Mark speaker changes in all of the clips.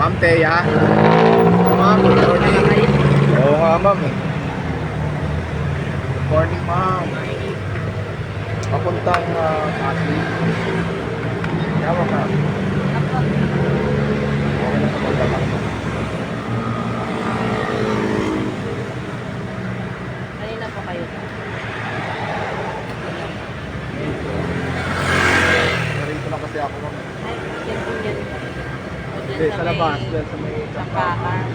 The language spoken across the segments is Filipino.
Speaker 1: Ma'am Thea. Ma'am, good morning. Oo nga, ma'am eh. Good morning, ma'am. Papuntang Pasig. Yawa ka. Okay na papunta ka.
Speaker 2: Kanina po kayo.
Speaker 1: Narito na kasi ako, ma'am.
Speaker 2: Ay, yan po yan.
Speaker 1: Hindi, sa labas. Diyan sa may
Speaker 2: Sampakan.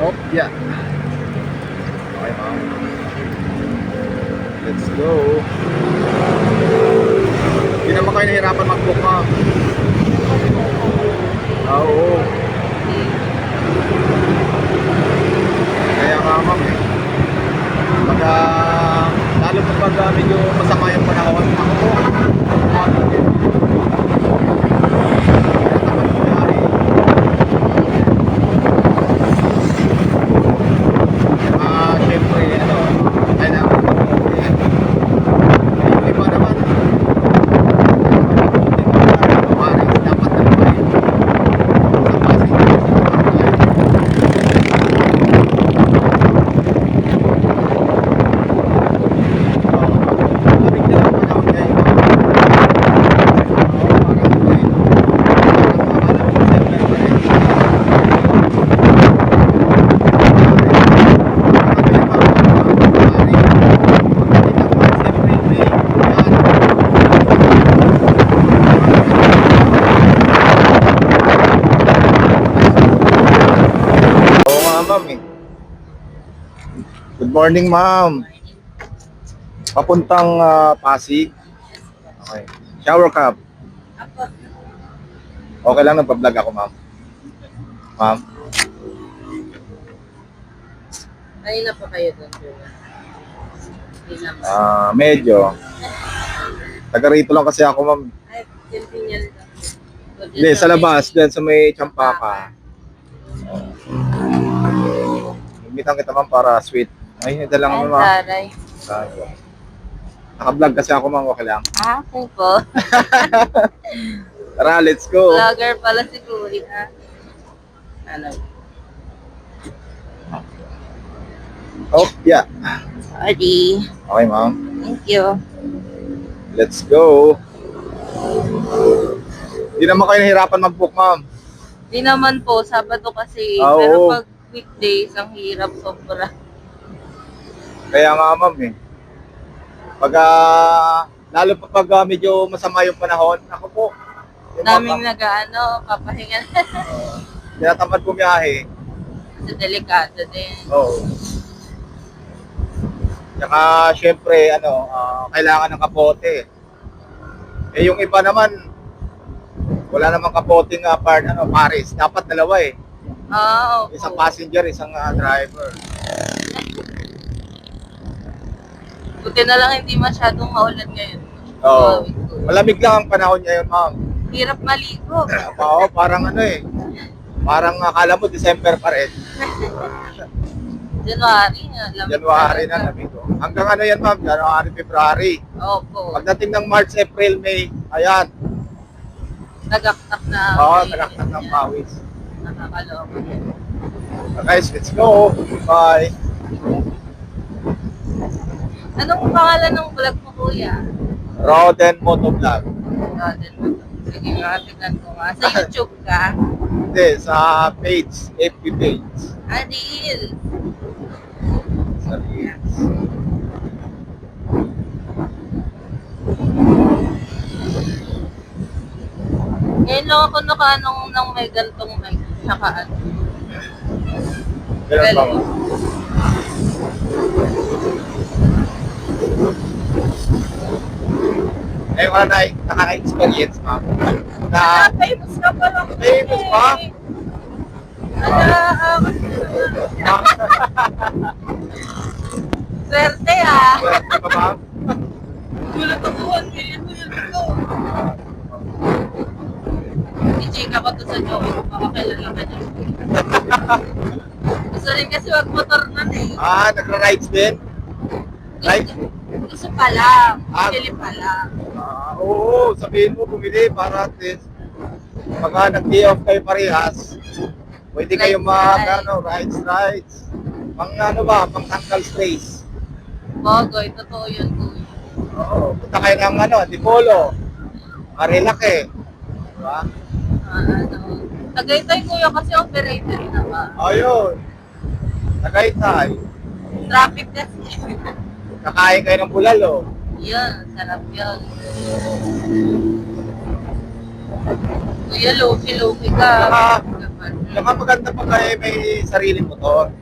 Speaker 1: Oh, yeah. Okay, ma'am. Let's go. Hindi naman kayo nahirapan mag-book, ma'am. Oo. Kaya nga, ma'am eh. Pagka, lalo pag medyo masama yung panahon, ako po. Siyempre, ano, kailangan ko yung iba naman, dapat na naman sa Pasig. Labig na lang panahon ngayon. Oo nga, ma'am eh. Good morning, ma'am. Papuntang Pasig. Okay. Shower cup. Okay lang, nagpa-vlog ako, ma'am. Ma'am.
Speaker 2: Kanina po kayo doon. Hindi naman.
Speaker 1: Medyo. Taga rito lang kasi ako, ma'am.
Speaker 2: Ay, yan po yan.
Speaker 1: Hindi, sa labas, dyan sa may Champaka. Imitan kita, ma'am, para sweet. Ay, ito lang,
Speaker 2: Ay,
Speaker 1: ma'am.
Speaker 2: taray.
Speaker 1: Naka-vlog kasi ako, ma'am. Okay lang.
Speaker 2: Ah, okay po.
Speaker 1: Tara, let's go.
Speaker 2: Vlogger pala si Kuya. Ano?
Speaker 1: Oh, yeah.
Speaker 2: Adi.
Speaker 1: Okay, ma'am.
Speaker 2: Thank you.
Speaker 1: Let's go. Hindi naman kayo nahirapan mag-book, ma'am.
Speaker 2: Di naman po, Sabado kasi.
Speaker 1: Ah,
Speaker 2: Pero
Speaker 1: oo.
Speaker 2: pag weekdays, ang hirap sobra.
Speaker 1: Kaya nga, ma'am eh. Pag, lalo pa pag medyo masama yung panahon, ako po. Yung
Speaker 2: Daming
Speaker 1: mga-
Speaker 2: nag-ano, papahinga
Speaker 1: Tinatamad bumiyahe.
Speaker 2: kasi delikado din.
Speaker 1: Oo. Tsaka, syempre, ano, kailangan ng kapote. Eh, yung iba naman, wala namang kapoting Paris. Dapat dalawa eh.
Speaker 2: Ah, opo.
Speaker 1: Isang passenger, isang driver.
Speaker 2: Buti na lang hindi masyadong maulan ngayon.
Speaker 1: Oo. Malamig lang ang panahon ngayon, ma'am.
Speaker 2: Hirap maligo.
Speaker 1: Oo, parang ano eh. Parang akala mo December pa rin.
Speaker 2: January nga.
Speaker 1: January na lamig. Hanggang ano yan, ma'am? January, February.
Speaker 2: Opo.
Speaker 1: Pagdating ng March, April, May, ayan.
Speaker 2: Nagaktak na.
Speaker 1: Oo, nagaktak ng pawis.
Speaker 2: Nakakaloko.
Speaker 1: Guys, let's go. Bye.
Speaker 2: Anong pangalan ng vlog mo, Kuya?
Speaker 1: Roden Motovlog.
Speaker 2: Sige nga, tignan ko nga. Sa YouTube ka?
Speaker 1: Hindi, sa page, FB page.
Speaker 2: Adil.
Speaker 1: Sa page.
Speaker 2: Ngayon lang ako nakaanong nang may gantong mic. Nakaan.
Speaker 1: Ganun ba? Eh, wala na nakaka-experience, ma'am. Na,
Speaker 2: Famous ka pa lang.
Speaker 1: Famous pa?
Speaker 2: Swerte ah.
Speaker 1: Wala ba, ma'am?
Speaker 2: Gulat ako 1 million views ko. chika ko to sa jowa ko, baka kilala ka niya. Gusto rin kasi magmotor nun eh.
Speaker 1: Nagra-rides din? Right?
Speaker 2: Gusto pa lang,
Speaker 1: Ah.
Speaker 2: pili pa lang.
Speaker 1: Oo, sabihin mo bumili para at least pagka nag-day off kayo parehas, pwede kayong rides. Pang ano ba, pang tanggal stress.
Speaker 2: Bogoy, totoo yun kuya.
Speaker 1: Oo, punta kayo ng Antipolo, Marilake. Diba?
Speaker 2: Tagaytay kuya kasi operator na ba?
Speaker 1: Ayun, Tagaytay.
Speaker 2: Traffic kasi.
Speaker 1: Kakain kayo ng bulalo.
Speaker 2: Yun, sarap yun. Kuya, loki-loki ka.
Speaker 1: Saka maganda pa kayo may sariling motor.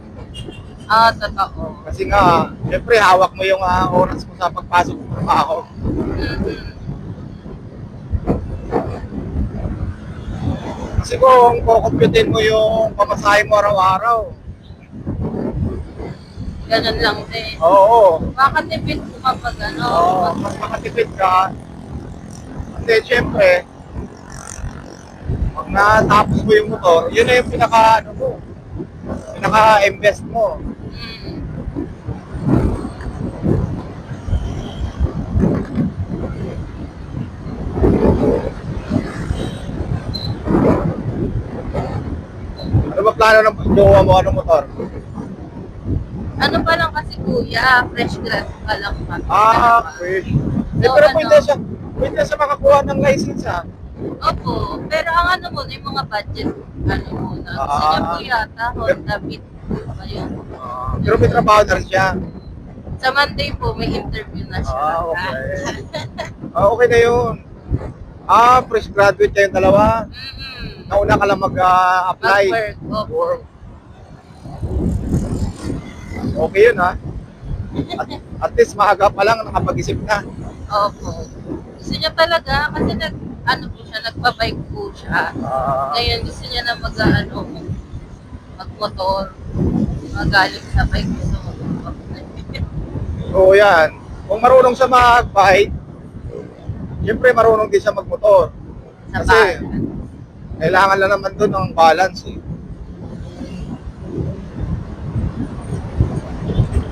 Speaker 2: Totoo.
Speaker 1: Kasi nga, syempre hawak mo yung oras mo sa pagpasok ng trabaho.
Speaker 2: Mhm.
Speaker 1: Kasi kung kukumputin mo yung pamasahe mo araw-araw,
Speaker 2: Ganun lang din.
Speaker 1: oo,
Speaker 2: Makatipid ko kapag
Speaker 1: mas makatipid ka. Kasi syempre, pag natapos mo yung motor, yun na yung pinaka-invest mo.
Speaker 2: Mm.
Speaker 1: Ano ba plano ng jowa mo? Anong motor?
Speaker 2: Ano pa lang kasi kuya, fresh grad pa lang kami.
Speaker 1: Fresh.
Speaker 2: So,
Speaker 1: Pero
Speaker 2: ano?
Speaker 1: pwede siya makakuha ng license
Speaker 2: Opo, pero ang ano muna, yung mga budget, ano muna. Gusto niya po yata, Honda Beat. Ayun.
Speaker 1: Pero may trabaho na rin siya.
Speaker 2: Sa Monday po, may interview na siya.
Speaker 1: Okay. Okay na yun. Fresh graduate kayong dalawa.
Speaker 2: Mm-mm.
Speaker 1: Nauna ka lang mag-apply.
Speaker 2: Mag-work, opo.
Speaker 1: Okay yun At least maaga pa lang nakapag-isip na.
Speaker 2: Opo. Gusto niya talaga, kasi nagpa-bike po siya. Ngayon gusto niya na magmotor. Magaling sa bike. Gusto mo.
Speaker 1: Oo yan. Kung marunong siya mag-bike, siyempre marunong din siya magmotor.
Speaker 2: Sa
Speaker 1: Kasi
Speaker 2: bahay.
Speaker 1: kailangan lang naman doon ng balance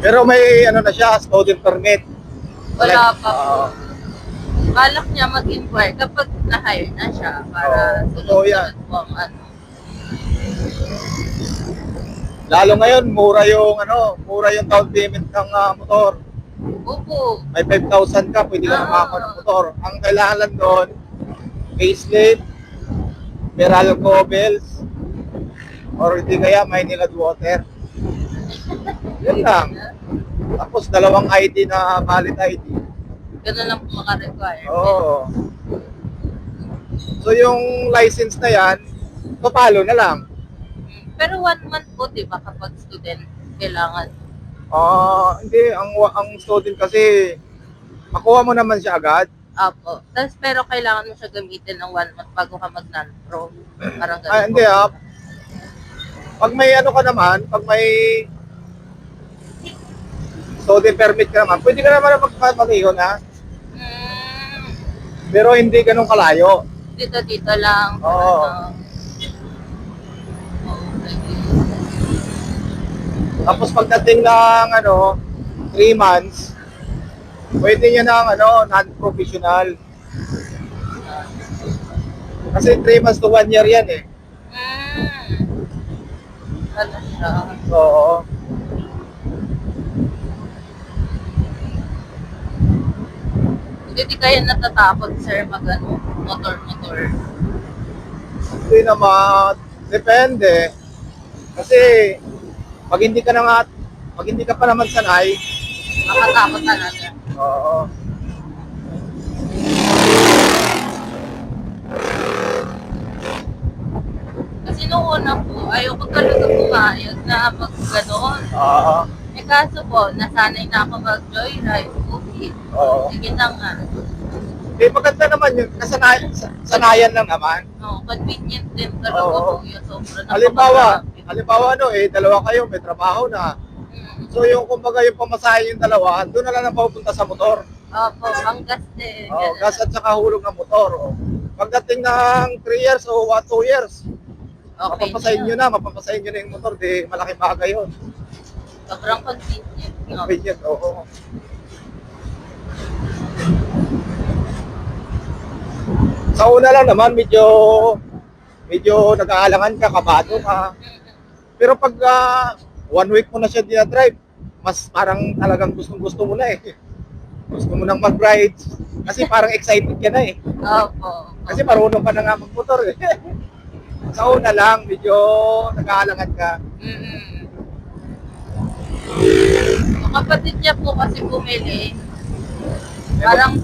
Speaker 1: Pero may na siya, student permit.
Speaker 2: Wala pa po.
Speaker 1: Oo.
Speaker 2: Balak niya mag-inquire kapag na-hire na siya para
Speaker 1: totoo yan.
Speaker 2: sunod-sunod po ang
Speaker 1: Lalo ngayon, mura yung down payment ng motor.
Speaker 2: Opo.
Speaker 1: May 5,000 ka, pwede ka na makakuha ng motor. Ang kailangan lang doon, facelift, Meralco bells, or hindi kaya Maynilad water. Yun lang. Tapos dalawang ID na valid ID.
Speaker 2: Ganun lang po maka-require.
Speaker 1: Oo. So yung license na yan, papalo na lang.
Speaker 2: Pero 1 month po, di ba, kapag student, kailangan.
Speaker 1: Hindi. Ang student kasi, makuha mo naman siya agad.
Speaker 2: Apo. Tapos, pero kailangan mo siya gamitin ng 1 month bago ka mag-non-pro. Parang ganun.
Speaker 1: Hindi Pag may pag may student permit ka naman, pwede ka naman magpapalihon
Speaker 2: Mm,
Speaker 1: Pero hindi ganun kalayo.
Speaker 2: dito lang.
Speaker 1: Oo.
Speaker 2: Okay.
Speaker 1: Tapos pagdating ng 3 months, pwede niya ng non-professional. Kasi 3 months to 1 year yan
Speaker 2: Ano siya?
Speaker 1: Oo.
Speaker 2: Hindi kayo natatakot, sir, motor-motor.
Speaker 1: Hindi naman. Depende. Kasi pag hindi ka pa naman sanay,
Speaker 2: Makatakot talaga.
Speaker 1: oo.
Speaker 2: Kasi nung una po, ayoko talaga pumayag na mag-ganon.
Speaker 1: Oo.
Speaker 2: Eh kaso po, nasanay na ako mag-joyride. Okay.
Speaker 1: Oo.
Speaker 2: Sige na nga.
Speaker 1: Maganda naman yun. Sanayan lang naman.
Speaker 2: No, convenient din talaga
Speaker 1: Oo.
Speaker 2: po yun. Sobrang
Speaker 1: Halimbawa, dalawa kayo, may trabaho na. So yung kumbaga yung pamasahe yung dalawa, doon na lang ang papunta sa motor.
Speaker 2: Opo, panggas din.
Speaker 1: Gas at saka hulog ng motor. Pagdating ng 3 years o 2 years,
Speaker 2: Okay
Speaker 1: mapapasahin nyo na yung motor, di malaking bagay yun.
Speaker 2: Sobrang convenient. No?
Speaker 1: Convenient, oo. Sa una lang naman, medyo nag-aalangan ka, kabado ka. Pero pag 1 week mo na siya dinadrive, mas parang talagang gustong-gusto mo na eh. Gusto mo nang mag-ride. Kasi parang excited ka na eh.
Speaker 2: Opo.
Speaker 1: Kasi marunong ka na nga mag-motor eh. Sa una lang, medyo nag-aalangan ka.
Speaker 2: Yung kapatid niya po kasi bumili. Parang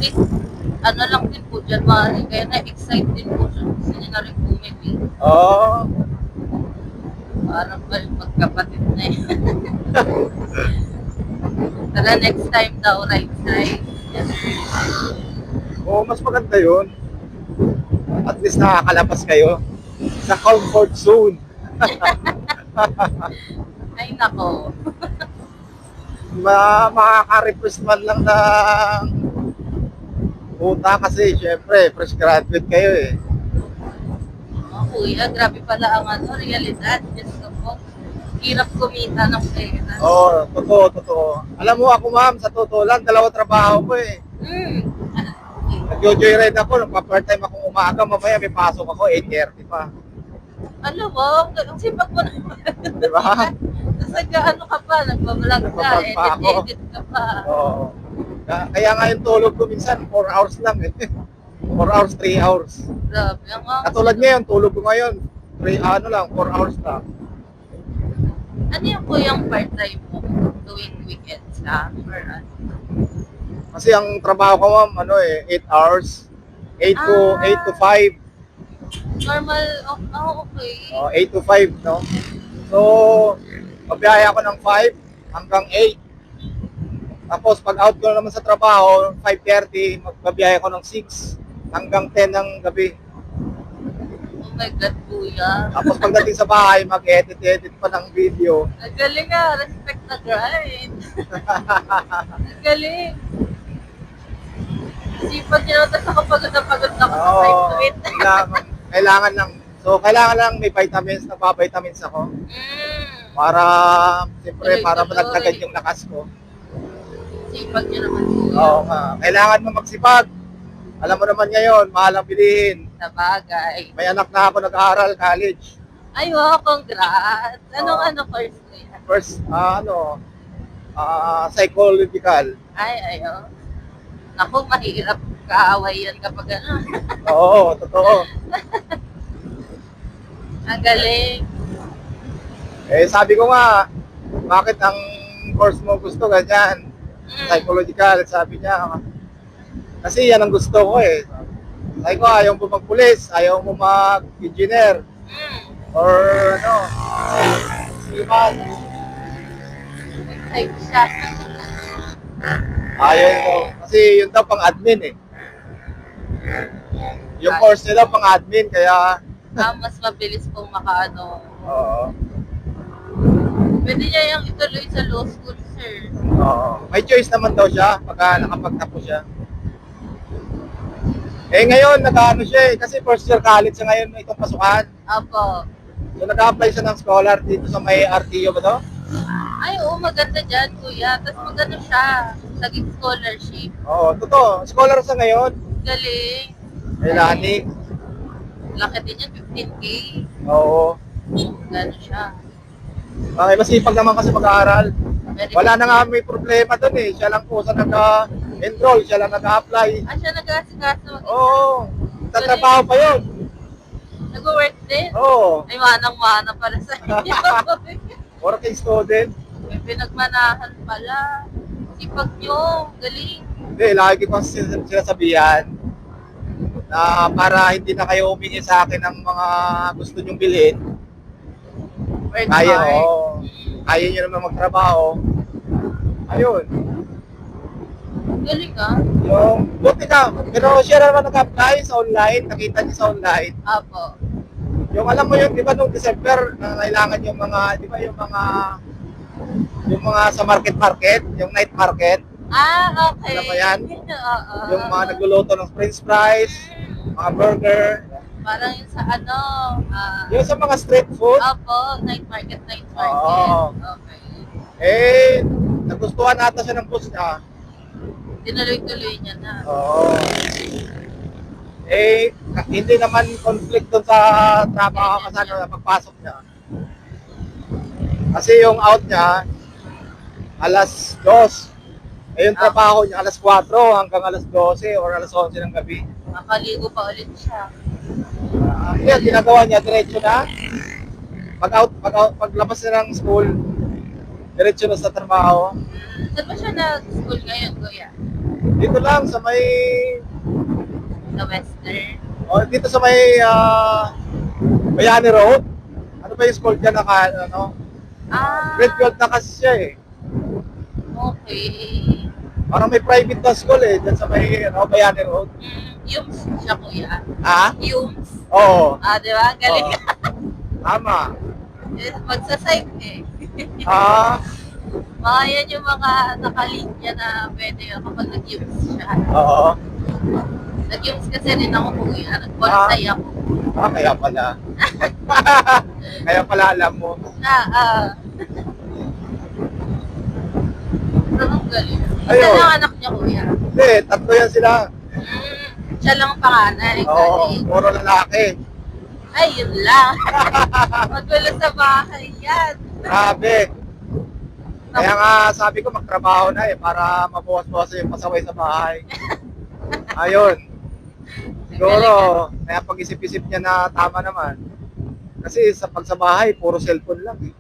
Speaker 2: ano lang din po dyan, kaya na-excite din po siya. Gusto niya na rin bumili.
Speaker 1: Oo.
Speaker 2: Parang magkapatid na eh. Tala next time daw, right side. Yes.
Speaker 1: Oo, mas maganda yun. At least nakakalabas kayo sa comfort zone.
Speaker 2: Ay nako.
Speaker 1: Makaka-request man lang ng puta kasi syempre fresh graduate kayo eh.
Speaker 2: Oh, kuya, grabe pala ang realidad. Diyos ko po. Hirap kumita ng pera.
Speaker 1: Oo, totoo. Alam mo ako ma'am, sa totoo lang, 2 trabaho ko eh. Nag-joyride ako, nagpa-part-time akong umaga, mamaya may pasok ako, 8:30 pa.
Speaker 2: Ano mo? Ang sipag mo naman.
Speaker 1: Di ba?
Speaker 2: Ano ka pa? Nagbablog ka,
Speaker 1: Nagbablog pa ako.
Speaker 2: edit ka pa.
Speaker 1: Oo. Kaya nga yung tulog ko minsan, 4 hours lang eh. 4 hours, 3 hours.
Speaker 2: Grabe.
Speaker 1: Katulad ngayon, tulog ko ngayon, 4 hours lang.
Speaker 2: Ano yung po yung part-time mo? Tuwing weekends lang? Or ano?
Speaker 1: Kasi ang trabaho ko ma'am, 8 hours. 8 to 5.
Speaker 2: Normal, okay.
Speaker 1: 8 to 5, no? So, pabiyahe ako ng 5 hanggang 8. Tapos, pag out ko naman sa trabaho, 5:30, magbabiyahe ako ng 6 hanggang 10 ng gabi.
Speaker 2: Oh my God, kuya.
Speaker 1: Tapos, pagdating sa bahay, mag-edit pa ng video.
Speaker 2: Nagaling nga, respect na grind. Nagaling. Sipag nyo, tapos ako pagod na ako sa side to it.
Speaker 1: Kailangan lang. So, kailangan lang may vitamins, nagpa-vitamins ako. Para, siyempre, para managdagan yung lakas ko.
Speaker 2: Sipag nyo naman kuya.
Speaker 1: Oo nga. Kailangan mo magsipag. Alam mo naman ngayon, mahal ang bilihin.
Speaker 2: Sa bagay.
Speaker 1: May anak na ako nag-aaral, college.
Speaker 2: Ay, wow, congrats. Anong course kuya?
Speaker 1: First, psychological.
Speaker 2: Ay, ayo. Naku, mahirap kaaway yan kapag ano.
Speaker 1: Oo, totoo.
Speaker 2: Ang galing.
Speaker 1: Eh, sabi ko nga, bakit ang course mo gusto ganyan? Psychological, sabi niya. Kasi yan ang gusto ko eh. Sabi ko, ayaw mo magpulis, ayaw mo mag-engineer. Or siman.
Speaker 2: Ay, siya.
Speaker 1: Ayaw mo. Kasi yun daw pang admin eh. Yung course nila pang admin, kaya...
Speaker 2: Mas mabilis pong makaano.
Speaker 1: Oo.
Speaker 2: Pwede niya yung ituloy sa law school, sir.
Speaker 1: Oo. May choice naman daw siya pagka nakapagtapos siya. Eh ngayon, nag-ano siya eh. Kasi first year college siya ngayon itong pasukan.
Speaker 2: Apo.
Speaker 1: So nag-apply siya ng scholar dito sa may RTO ba to?
Speaker 2: Ay, oo, maganda dyan, kuya. Tapos maganda siya. Naging scholarship.
Speaker 1: Oo, totoo. Scholar siya ngayon.
Speaker 2: Galing.
Speaker 1: May lani.
Speaker 2: Laki din yan, 15K.
Speaker 1: Oo.
Speaker 2: Gano'n siya.
Speaker 1: Okay, masipag naman kasi mag-aaral.
Speaker 2: Very
Speaker 1: Wala na
Speaker 2: good.
Speaker 1: nga may problema doon eh. Siya lang po sa nag-enroll, siya lang nag-apply.
Speaker 2: Siya nag-aasikaso.
Speaker 1: Oo. Tatrabaho pa yun.
Speaker 2: Nag-work din.
Speaker 1: Oo.
Speaker 2: Ay, manang-mana para sa inyo.
Speaker 1: Working student.
Speaker 2: May pinagmanahan pala. Sipag nyo. Galing.
Speaker 1: Hindi, lagi ko sinasabihan na para hindi na kayo humingi sa akin ng mga gusto nyong bilhin.
Speaker 2: Work
Speaker 1: Kaya,
Speaker 2: hard.
Speaker 1: kaya nyo naman magtrabaho. Ayun.
Speaker 2: Galing ah.
Speaker 1: Yung, buti ka. Pero siya naman nag-apply sa online. Nakita niya sa online.
Speaker 2: Apo.
Speaker 1: Yung alam mo yun, di ba nung December, kailangan yung mga, di ba yung mga sa market, yung night market.
Speaker 2: Okay.
Speaker 1: Alam mo yan?
Speaker 2: Oo.
Speaker 1: Yung mga nagluluto ng french fries, mga burger.
Speaker 2: Parang yung sa ano,
Speaker 1: Yung sa mga street food,
Speaker 2: opo, night market.
Speaker 1: Oo.
Speaker 2: Okay.
Speaker 1: nagustuhan ata siya ng boss niya.
Speaker 2: Tinuloy-tuloy niya na.
Speaker 1: Oo. Hindi naman conflict doon sa trabaho kasi pagpasok niya. Kasi yung out niya, alas 2. Yung trabaho niya, alas 4 hanggang alas 12 or alas 11 ng gabi.
Speaker 2: Makaligo pa ulit siya.
Speaker 1: Yan, ginagawa niya, diretso na. Paglabas niya ng school, diretso na sa trabaho.
Speaker 2: Saan ba siya nag-school ngayon, kuya?
Speaker 1: Dito lang sa may,
Speaker 2: Sa Western?
Speaker 1: dito sa may Bayani Road. Ano ba yung school dyan ano? Grade 12 na kasi siya eh.
Speaker 2: Okay.
Speaker 1: Parang may private na school eh, dyan sa may Bayani Road.
Speaker 2: Yums siya, kuya.
Speaker 1: Ah?
Speaker 2: Yums.
Speaker 1: Oo.
Speaker 2: Di ba? Galing.
Speaker 1: Tama.
Speaker 2: Magsa-site eh. Mga yan yung mga nakalinya na pwede kapag nag-yums siya.
Speaker 1: Oo.
Speaker 2: Nag-yums kasi rin ako, kuya. Nag-bonsai ako.
Speaker 1: Kaya pala. Kaya pala alam mo.
Speaker 2: Ang galing. Isa
Speaker 1: Ayun.
Speaker 2: lang anak niya, kuya.
Speaker 1: Hindi, tatlo yan sila.
Speaker 2: Siya lang ang panganay.
Speaker 1: Oo, puro lalaki.
Speaker 2: Ay, yun lang. Magulo sa bahay yan.
Speaker 1: Grabe. Kaya nga sabi ko magtrabaho na para mabawas-bawas yung pasaway sa bahay. Ayun. Siguro, kaya pag-isip-isip niya na tama naman. Kasi pag sa bahay, puro cellphone lang eh.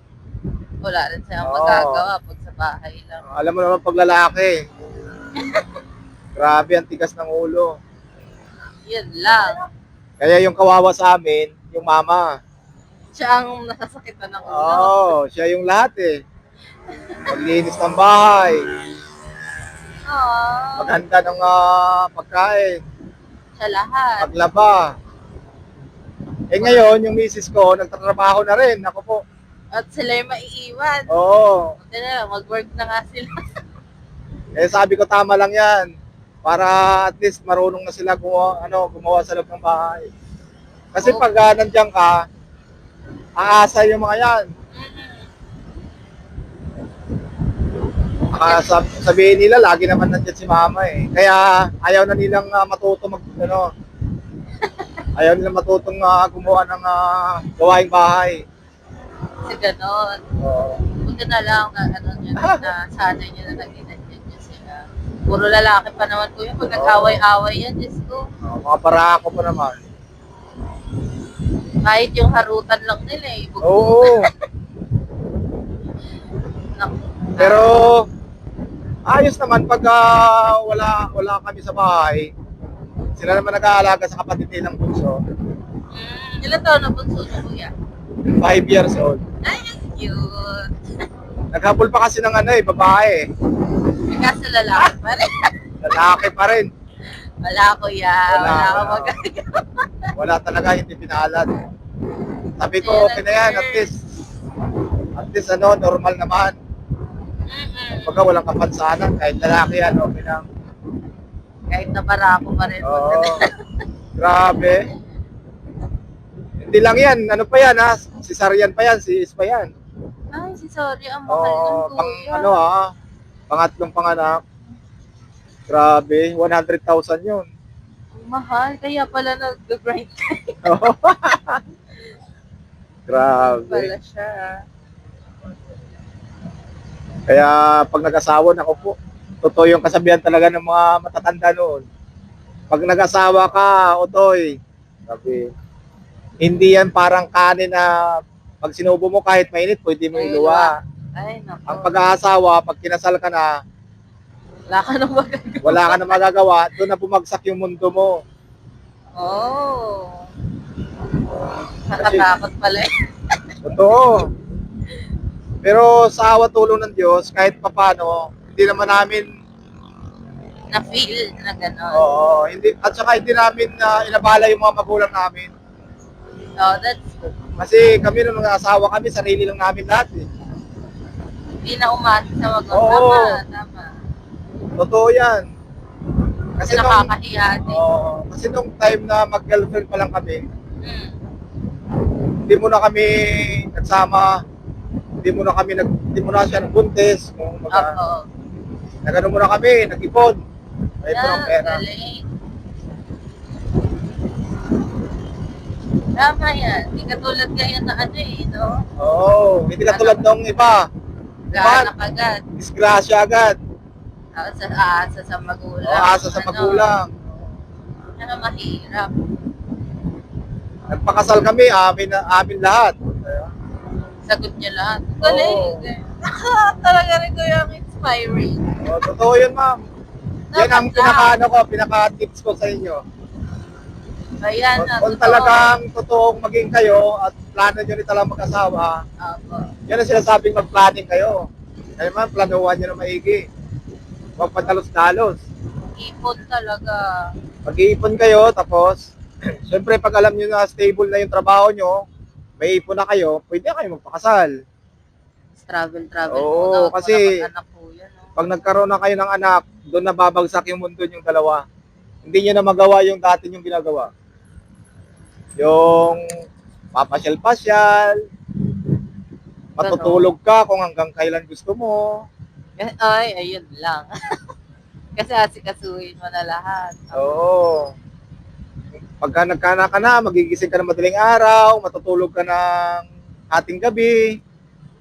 Speaker 2: Wala rin siyang magagawa pag sa bahay lang.
Speaker 1: Alam mo naman pag lalaki. Grabe, ang tigas ng ulo.
Speaker 2: Yun lang.
Speaker 1: Kaya yung kawawa sa amin, yung mama.
Speaker 2: Siya ang nasasakitan ng ulo.
Speaker 1: Oo, siya yung lahat eh. Maglinis ng bahay,
Speaker 2: Aww.
Speaker 1: maghanda ng pagkain,
Speaker 2: Siya lahat.
Speaker 1: maglaba. Ngayon, yung misis ko, nagtatrabaho na rin. Ako po.
Speaker 2: At sila yung maiiwan.
Speaker 1: Oo.
Speaker 2: Buti na lang, mag-work na nga sila.
Speaker 1: Sabi ko tama lang yan. Para at least marunong na sila gumawa sa loob ng bahay. Kasi pag nandiyan ka, aasa yung mga yan. Sabihin nila, lagi naman nandiyan si mama eh. Kaya ayaw na nilang matuto ayaw nilang matutong gumawa ng gawaing bahay.
Speaker 2: Kasi ganon.
Speaker 1: Oo.
Speaker 2: Buti na lang na sanay niya na naging nandiyan niya sila. Puro lalaki pa naman po yun. Pag nag-away-away yan, Diyos ko.
Speaker 1: Mga barako pa naman.
Speaker 2: Kahit yung harutan lang nila eh.
Speaker 1: Oo. Pero ayos naman pag wala kami sa bahay. Sila naman nag-aalaga sa kapatid nilang bunso.
Speaker 2: Ilan taon na bunso niyo, kuya?
Speaker 1: 5 years old.
Speaker 2: Ay, ang cute.
Speaker 1: Naghabol pa kasi ng babae.
Speaker 2: Kaso lalaki pa rin.
Speaker 1: Lalaki pa rin.
Speaker 2: Wala, kuya. Wala akong magagawa.
Speaker 1: Wala talaga, hindi pinalad. Sabi ko, okay na yan, at least normal naman. Pagka walang kapansanan, kahit lalaki yan, okay lang.
Speaker 2: Kahit na barako pa rin.
Speaker 1: Oo. Grabe. Hindi lang yan, ano pa yan ha? Cesarean pa yan, sis pa yan.
Speaker 2: Ay, sorry, ang mahal ng kuya.
Speaker 1: Pangatlong panganak. Grabe, 100,000 yun.
Speaker 2: Mahal, kaya pala nag-grind
Speaker 1: Grabe.
Speaker 2: pala siya.
Speaker 1: Kaya pag nag-asawa, ako po, totoo yung kasabihan talaga ng mga matatanda noon. Pag nag-asawa ka, Otoy, sabi, hindi yan parang kanin na pag sinubo mo kahit mainit, pwede mo iluwa.
Speaker 2: Ay, naku.
Speaker 1: Ang pag-aasawa, pag kinasal ka na,
Speaker 2: Wala ka nang magagawa.
Speaker 1: wala ka na magagawa, doon na bumagsak yung mundo mo.
Speaker 2: Oh. Nakatakot pala eh.
Speaker 1: Totoo. Pero sa awa tulong ng Diyos, kahit papano, hindi naman namin,
Speaker 2: Na-feel na gano'n.
Speaker 1: at saka hindi namin inabala yung mga magulang namin.
Speaker 2: Oh, that's good.
Speaker 1: Kasi kami nung nag-asawa kami, sarili lang namin lahat eh.
Speaker 2: Hindi na umasa sa
Speaker 1: Oo.
Speaker 2: Tama.
Speaker 1: Totoo yan. Kasi
Speaker 2: nakakahiya din.
Speaker 1: kasi nung time na mag-girlfriend pa lang kami,
Speaker 2: Mm.
Speaker 1: hindi mo na kami nagsama, hindi mo na siya nagbuntis, kung
Speaker 2: Opo.
Speaker 1: nagano mo na kami, nag-ipon. May ipon ng pera.
Speaker 2: Galing. Tama yan. Hindi katulad ngayon na ano eh, no?
Speaker 1: Oo, hindi katulad nung iba.
Speaker 2: Gaanak agad.
Speaker 1: Disgrasya agad.
Speaker 2: Tapos aasa sa magulang.
Speaker 1: Asa sa magulang.
Speaker 2: Ano mahirap.
Speaker 1: Nagpakasal kami, amin lahat.
Speaker 2: Sagot niya lahat. Galing. Talaga rin ko yung inspiring.
Speaker 1: Totoo yun, ma'am. Yan ang pinaka-tips ko sa inyo.
Speaker 2: Ayan na.
Speaker 1: Kung talagang totoong maging kayo at plano nyo rin talagang mag-asawa,
Speaker 2: Opo.
Speaker 1: yan ang sinasabing mag-planning kayo. Kaya man, planuhan nyo na maigi. Huwag padalos-dalos.
Speaker 2: Ipon talaga.
Speaker 1: Mag-iipon kayo, tapos, syempre pag alam nyo na stable na yung trabaho nyo, may ipon na kayo, pwede na kayo magpakasal.
Speaker 2: Travel
Speaker 1: Oo,
Speaker 2: muna.
Speaker 1: kasi
Speaker 2: Anak po yan. No?
Speaker 1: pag nagkaroon na kayo ng anak, doon na babagsak yung mundo yung dalawa. Hindi nyo na magawa yung dati yung ginagawa. Yung papasyal-pasyal, matutulog ka kung hanggang kailan gusto mo.
Speaker 2: Ay, ayun lang. Kasi asikasuhin mo na lahat.
Speaker 1: Oo. Pagka nagkana ka na, magigising ka na madaling araw, matutulog ka ng hating gabi,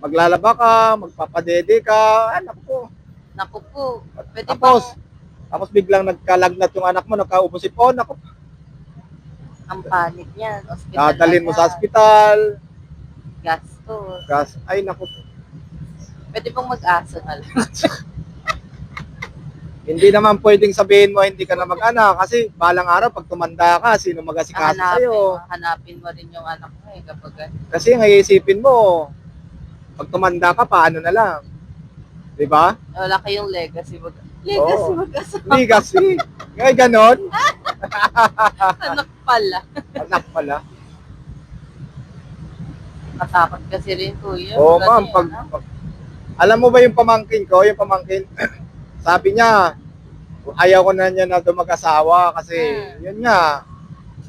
Speaker 1: maglalaba ka, magpapadede ka, anak ko.
Speaker 2: Naku po. Pwede
Speaker 1: Tapos biglang nagkalagnat yung anak mo, nagkaubos ipon, ako.
Speaker 2: ang panik niyan. Hospital
Speaker 1: Dadalhin mo
Speaker 2: agad.
Speaker 1: sa ospital.
Speaker 2: Gastos.
Speaker 1: Ay, naku.
Speaker 2: Pwede pong mag-aso na lang.
Speaker 1: Hindi naman pwedeng sabihin mo hindi ka na mag-anak kasi balang araw pag tumanda ka, sino mag-asikaso sa'yo?
Speaker 2: Hanapin mo rin yung anak mo eh kapag
Speaker 1: Kasi ngayon mo, pag tumanda ka, paano na lang? Di ba?
Speaker 2: wala kayong legacy.
Speaker 1: Oo.
Speaker 2: Mag-asawa.
Speaker 1: Legacy. Ngayon ganon.
Speaker 2: Anak pala.
Speaker 1: Anak pala.
Speaker 2: Katakot kasi rin kuya.
Speaker 1: Oo,
Speaker 2: Wala
Speaker 1: ma'am.
Speaker 2: na yan,
Speaker 1: Pag, alam mo ba yung pamangkin ko? Yung pamangkin, sabi niya, ayaw ko na niya na mag-asawa kasi yun nga,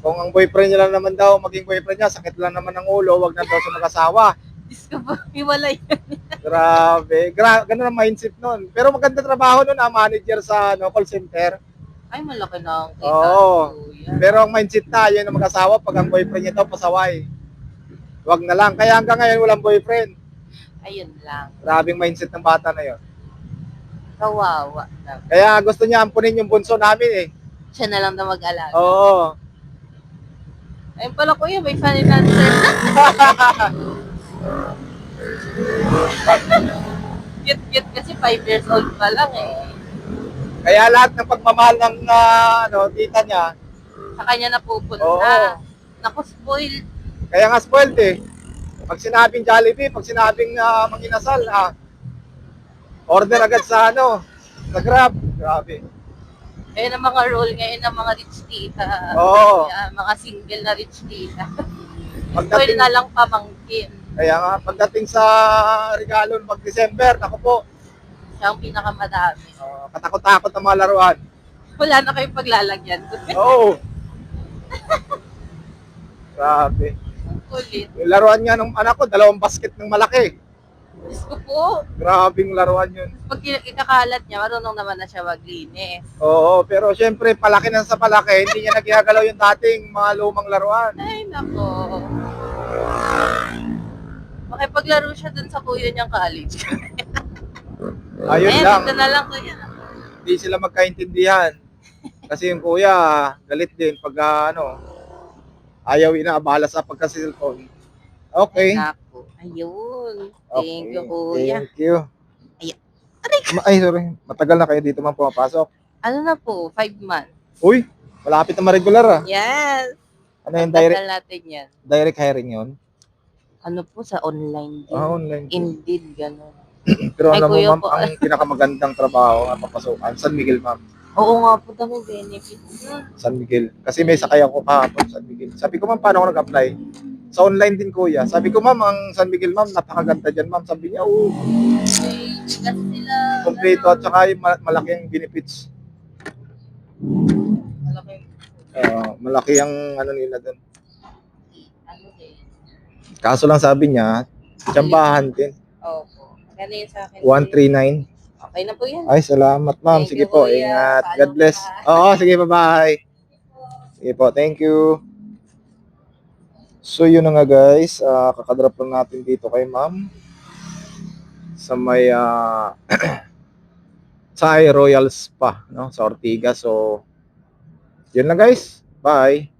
Speaker 1: kung ang boyfriend niya lang naman daw, maging boyfriend niya, sakit lang naman ng ulo, wag na daw siya mag-asawa.
Speaker 2: Diyos ko ba, hiwalay yan.
Speaker 1: Grabe. Ganun ang mindset nun. Pero maganda trabaho nun, manager sa call center.
Speaker 2: Ay, malaki na ang kita.
Speaker 1: Oo.
Speaker 2: Kuya.
Speaker 1: Pero ang mindset na, yun ang mag-asawa pag ang boyfriend niya daw pasaway. Wag na lang. Kaya hanggang ngayon walang boyfriend.
Speaker 2: Ayun lang.
Speaker 1: Grabing mindset ng bata na yun.
Speaker 2: Kawawa.
Speaker 1: Kaya gusto niya ampunin yung bunso namin eh.
Speaker 2: Siya na lang na mag-alaga.
Speaker 1: Oo.
Speaker 2: Ayun pala kuya, may financier. Cute kasi 5 years old pa lang eh.
Speaker 1: Kaya lahat ng pagmamahal ng tita niya,
Speaker 2: Sa kanya napupunta.
Speaker 1: Oo.
Speaker 2: Naku, spoil.
Speaker 1: kaya nga spoiled eh. Pag sinabing Jollibee, pag sinabing manginasal, order agad sa sa Grab. Grabe.
Speaker 2: Ayun ang mga role ngayon ng mga rich tita.
Speaker 1: Oo.
Speaker 2: Kaya, mga single na rich tita. Spoil
Speaker 1: Pagdating,
Speaker 2: na lang pamangkin.
Speaker 1: kaya nga, pagdating sa regalo ng December, naku po,
Speaker 2: Siya ang pinakamadami.
Speaker 1: katakot-takot ang mga laruan.
Speaker 2: Wala na kayong paglalagyan.
Speaker 1: Oo. Grabe.
Speaker 2: Ang kulit.
Speaker 1: Yung laruan nga ng anak ko, 2 basket ng malaki.
Speaker 2: Diyos ko po.
Speaker 1: Grabing laruan yun.
Speaker 2: Pag ikakalat niya, marunong naman na siya maglinis.
Speaker 1: Oo, pero syempre, palaki na sa palaki, hindi niya nagigagalaw yung dating mga lumang laruan.
Speaker 2: Ay, nako. Makipaglaro siya dun sa kuya niyang college.
Speaker 1: Ayun
Speaker 2: Ayan,
Speaker 1: lang,
Speaker 2: dito na lang kuya.
Speaker 1: hindi sila magkaintindihan. Kasi yung kuya, galit din pag ayaw inaabala sa pagka-cellphone. Okay.
Speaker 2: Nako. Ayun. Thank you, kuya.
Speaker 1: Thank you.
Speaker 2: Ayan.
Speaker 1: Ay, sorry. Matagal na kayo dito man pumapasok.
Speaker 2: Ano na po? 5 months.
Speaker 1: Uy, malapit na ma-regular
Speaker 2: Yes.
Speaker 1: Ano yung
Speaker 2: Pagdasal natin yan.
Speaker 1: direct hiring yun?
Speaker 2: Ano po sa online din.
Speaker 1: Online.
Speaker 2: Indeed, gano'n.
Speaker 1: Pero
Speaker 2: Ay,
Speaker 1: alam mo
Speaker 2: kuya
Speaker 1: ma'am,
Speaker 2: po.
Speaker 1: ang pinakamagandang trabaho na papasukan, San Miguel ma'am.
Speaker 2: Oo nga po, dami benefits.
Speaker 1: San Miguel. Kasi may sakay ako kahapon San Miguel. Sabi ko ma'am, paano ako nag-apply? Sa online din kuya. Sabi ko ma'am, ang San Miguel ma'am, napakaganda dyan ma'am. Sabi niya,
Speaker 2: Kasi sila,
Speaker 1: kompleto at saka yung malaking benefits.
Speaker 2: Malaki.
Speaker 1: Malaki ang ano nila doon.
Speaker 2: Ano din.
Speaker 1: Kaso lang sabi niya, tsambahan din.
Speaker 2: Opo. Maganda yun sa akin.
Speaker 1: 139.
Speaker 2: Okay na po yan.
Speaker 1: Ay, salamat ma'am.
Speaker 2: Thank
Speaker 1: Sige
Speaker 2: you,
Speaker 1: po,
Speaker 2: kuya.
Speaker 1: ingat.
Speaker 2: Follow
Speaker 1: God bless.
Speaker 2: ka.
Speaker 1: Oo, sige, bye-bye. Sige po, thank you. So, yun na nga guys. Kakadrop lang natin dito kay ma'am. Sa may, sa Royal Spa, no? Sa Ortigas. So, yun lang guys. Bye.